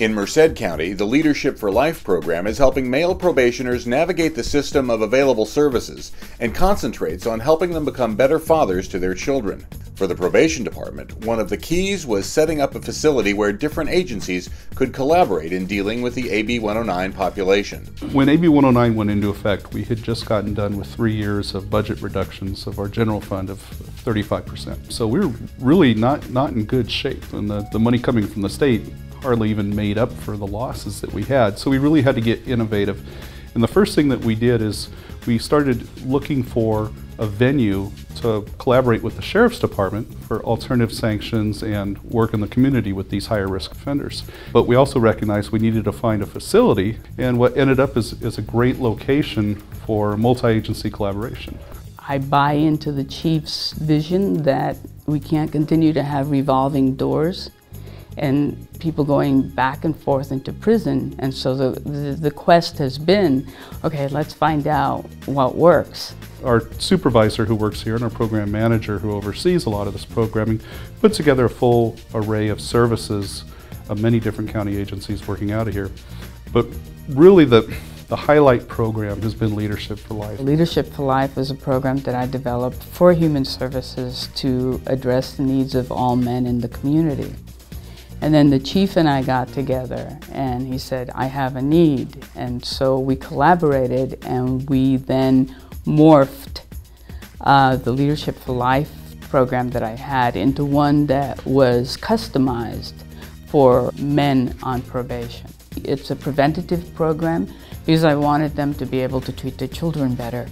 In Merced County, the Leadership for Life program is helping male probationers navigate the system of available services and concentrates on helping them become better fathers to their children. For the probation department, one of the keys was setting up a facility where different agencies could collaborate in dealing with the AB 109 population. When AB 109 went into effect, we had just gotten done with 3 years of budget reductions of our general fund of 35%. So we were really not in good shape, and the money coming from the state hardly even made up for the losses that we had. So we really had to get innovative. And the first thing that we did is we started looking for a venue to collaborate with the Sheriff's Department for alternative sanctions and work in the community with these higher risk offenders. But we also recognized we needed to find a facility, and what ended up is a great location for multi-agency collaboration. I buy into the chief's vision that we can't continue to have revolving doors and people going back and forth into prison. And so the quest has been, okay, let's find out what works. Our supervisor who works here and our program manager who oversees a lot of this programming put together a full array of services of many different county agencies working out of here. But really the highlight program has been Leadership for Life. Leadership for Life was a program that I developed for Human Services to address the needs of all men in the community. And then the chief and I got together and he said, I have a need. And so we collaborated and we then morphed the Leadership for Life program that I had into one that was customized for men on probation. It's a preventative program because I wanted them to be able to treat their children better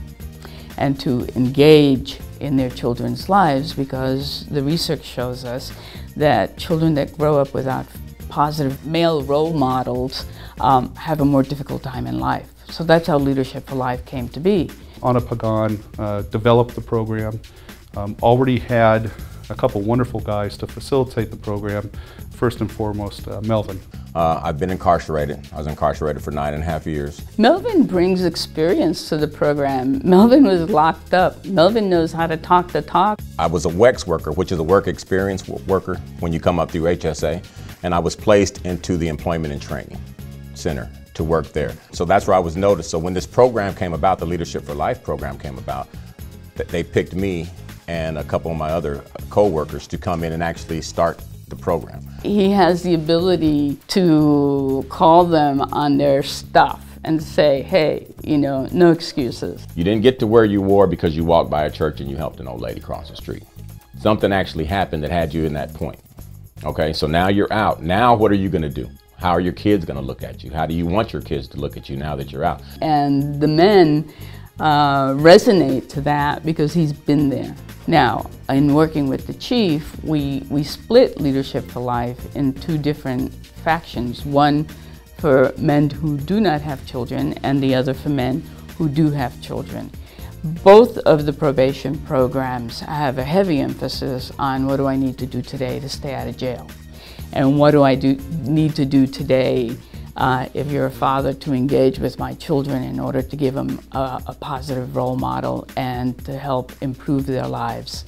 and to engage in their children's lives, because the research shows us that children that grow up without positive male role models have a more difficult time in life. So that's how Leadership for Life came to be. Anna Pagan developed the program, already had a couple wonderful guys to facilitate the program. First and foremost, Melvin. I've been incarcerated. I was incarcerated for 9.5 years. Melvin brings experience to the program. Melvin was locked up. Melvin knows how to talk the talk. I was a WEX worker, which is a work experience worker when you come up through HSA, and I was placed into the Employment and Training Center to work there. So that's where I was noticed. So when this program came about, the Leadership for Life program came about, they picked me and a couple of my other co-workers to come in and actually start the program. He has the ability to call them on their stuff and say, hey, you know, no excuses. You didn't get to where you were because you walked by a church and you helped an old lady cross the street. Something actually happened that had you in that point. Okay, so now you're out. Now what are you going to do? How are your kids going to look at you? How do you want your kids to look at you now that you're out? And the men resonate to that because he's been there. Now, in working with the chief, we split Leadership for Life in 2 different factions. One for men who do not have children and the other for men who do have children. Both of the probation programs have a heavy emphasis on what do I need to do today to stay out of jail? And what do I need to do today if you're a father to engage with my children in order to give them a positive role model and to help improve their lives.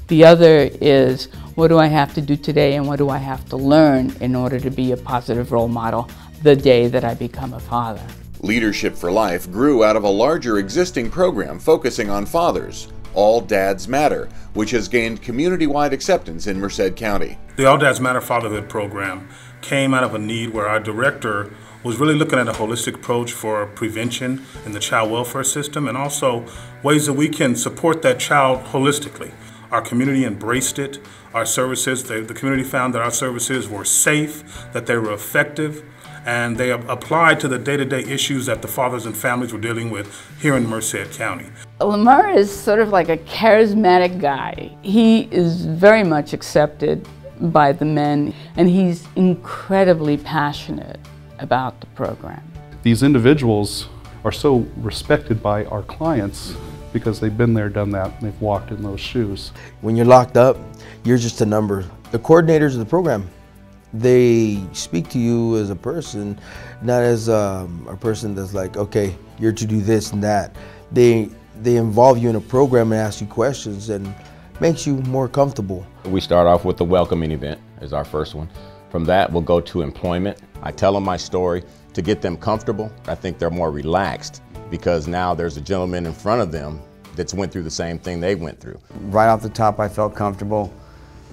The other is, what do I have to do today and what do I have to learn in order to be a positive role model the day that I become a father? Leadership for Life grew out of a larger existing program focusing on fathers, All Dads Matter, which has gained community-wide acceptance in Merced County. The All Dads Matter Fatherhood program came out of a need where our director was really looking at a holistic approach for prevention in the child welfare system and also ways that we can support that child holistically. Our community embraced it. Our services, the community found that our services were safe, that they were effective, and they applied to the day-to-day issues that the fathers and families were dealing with here in Merced County. Lamar is sort of like a charismatic guy. He is very much accepted by the men, and he's incredibly passionate about the program. These individuals are so respected by our clients because they've been there, done that, and they've walked in those shoes. When you're locked up, you're just a number. The coordinators of the program, they speak to you as a person, not as a person that's like, okay, you're to do this and that. They involve you in a program and ask you questions and makes you more comfortable. We start off with the welcoming event as our first one. From that, we'll go to employment. I tell them my story to get them comfortable. I think they're more relaxed because now there's a gentleman in front of them that's went through the same thing they went through. Right off the top, I felt comfortable,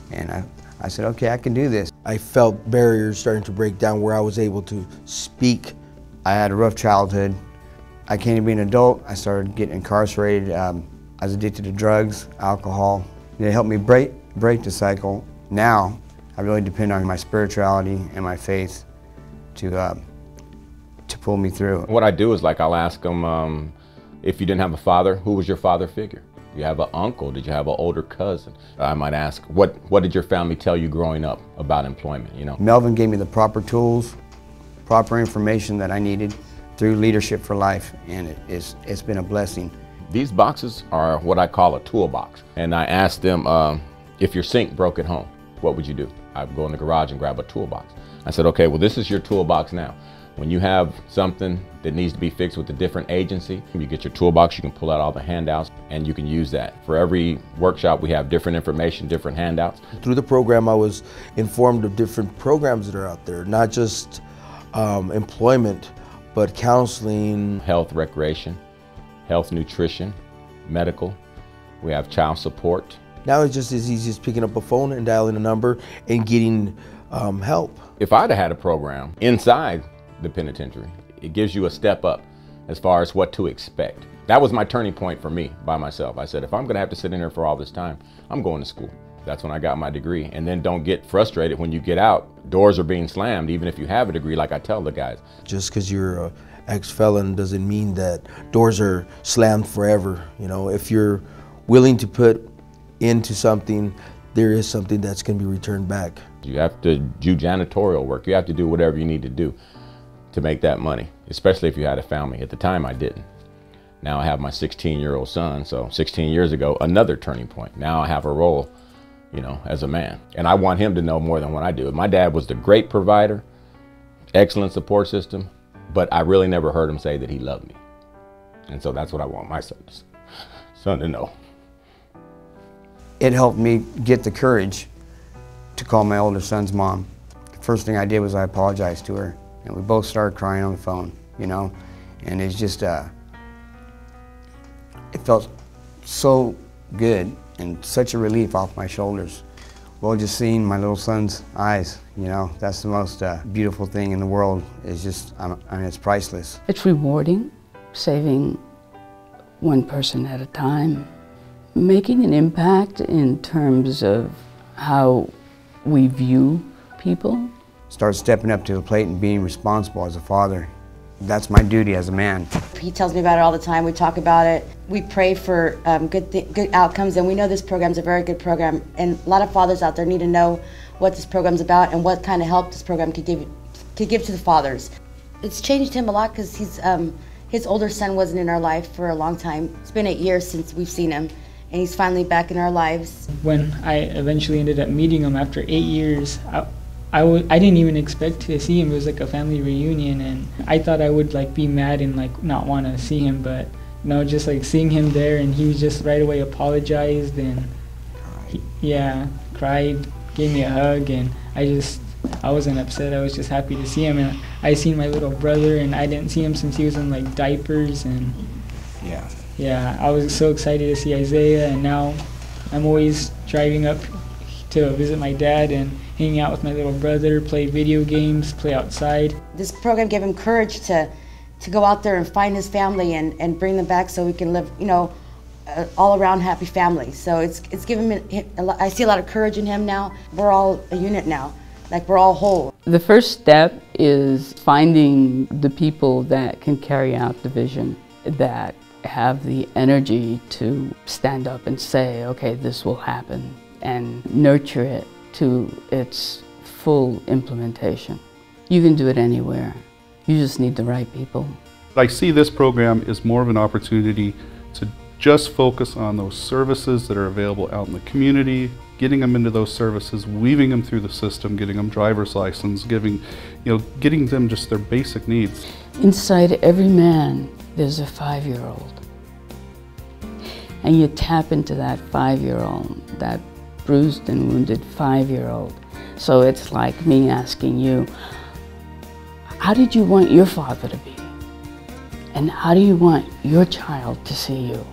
and I said, okay, I can do this. I felt barriers starting to break down where I was able to speak. I had a rough childhood. I came to be an adult. I started getting incarcerated. I was addicted to drugs, alcohol. It helped me break the cycle. Now, I really depend on my spirituality and my faith to pull me through. What I do is, like, I'll ask them, if you didn't have a father, who was your father figure? Do you have an uncle? Did you have an older cousin? I might ask, what did your family tell you growing up about employment, you know? Melvin gave me the proper tools, proper information that I needed through Leadership for Life, and it's been a blessing. These boxes are what I call a toolbox. And I asked them, if your sink broke at home, what would you do? I'd go in the garage and grab a toolbox. I said, okay, well, this is your toolbox now. When you have something that needs to be fixed with a different agency, you get your toolbox, you can pull out all the handouts, and you can use that. For every workshop, we have different information, different handouts. Through the program, I was informed of different programs that are out there, not just employment, but counseling. Health, recreation, health, nutrition, medical. We have child support. Now it's just as easy as picking up a phone and dialing a number and getting help. If I'd have had a program inside the penitentiary, it gives you a step up as far as what to expect. That was my turning point for me by myself. I said, if I'm gonna have to sit in here for all this time, I'm going to school. That's when I got my degree. And then don't get frustrated when you get out. Doors are being slammed, even if you have a degree, like I tell the guys. Just because you're an ex-felon doesn't mean that doors are slammed forever. You know, if you're willing to put into something, there is something that's gonna be returned back. You have to do janitorial work. You have to do whatever you need to do to make that money, especially if you had a family. At the time, I didn't. Now I have my 16-year-old son, so 16 years ago, another turning point. Now I have a role, you know, as a man. And I want him to know more than what I do. My dad was the great provider, excellent support system, but I really never heard him say that he loved me. And so that's what I want my son to know. It helped me get the courage to call my older son's mom. The first thing I did was I apologized to her, and we both started crying on the phone, you know? And it's just, it felt so good and such a relief off my shoulders. Well, just seeing my little son's eyes, you know, that's the most beautiful thing in the world. It's just, I mean, it's priceless. It's rewarding, saving one person at a time, making an impact in terms of how we view people. Start stepping up to the plate and being responsible as a father. That's my duty as a man. He tells me about it all the time. We talk about it. We pray for good outcomes, and we know this program's a very good program. And a lot of fathers out there need to know what this program's about and what kind of help this program could give to the fathers. It's changed him a lot because his older son wasn't in our life for a long time. It's been 8 years since we've seen him, and he's finally back in our lives. When I eventually ended up meeting him after 8 years, I didn't even expect to see him. It was like a family reunion, and I thought I would like be mad and like not want to see him, but no, just like seeing him there, and he was just right away apologized and cried, gave me a hug, and I wasn't upset. I was just happy to see him, and I seen my little brother, and I didn't see him since he was in like diapers, and I was so excited to see Isaiah, and now I'm always driving up to visit my dad and hanging out with my little brother, play video games, play outside. This program gave him courage to go out there and find his family and bring them back so we can live, you know, all around happy family. So it's given me, I see a lot of courage in him now. We're all a unit now, like we're all whole. The first step is finding the people that can carry out the vision, that have the energy to stand up and say, okay, this will happen, and nurture it to its full implementation. You can do it anywhere. You just need the right people. I see this program as more of an opportunity to just focus on those services that are available out in the community, getting them into those services, weaving them through the system, getting them driver's license, getting them just their basic needs. Inside every man, there's a 5-year-old. And you tap into that 5-year-old, that bruised and wounded 5-year-old So it's like me asking you, how did you want your father to be? And how do you want your child to see you?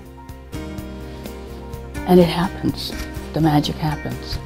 And it happens. The magic happens.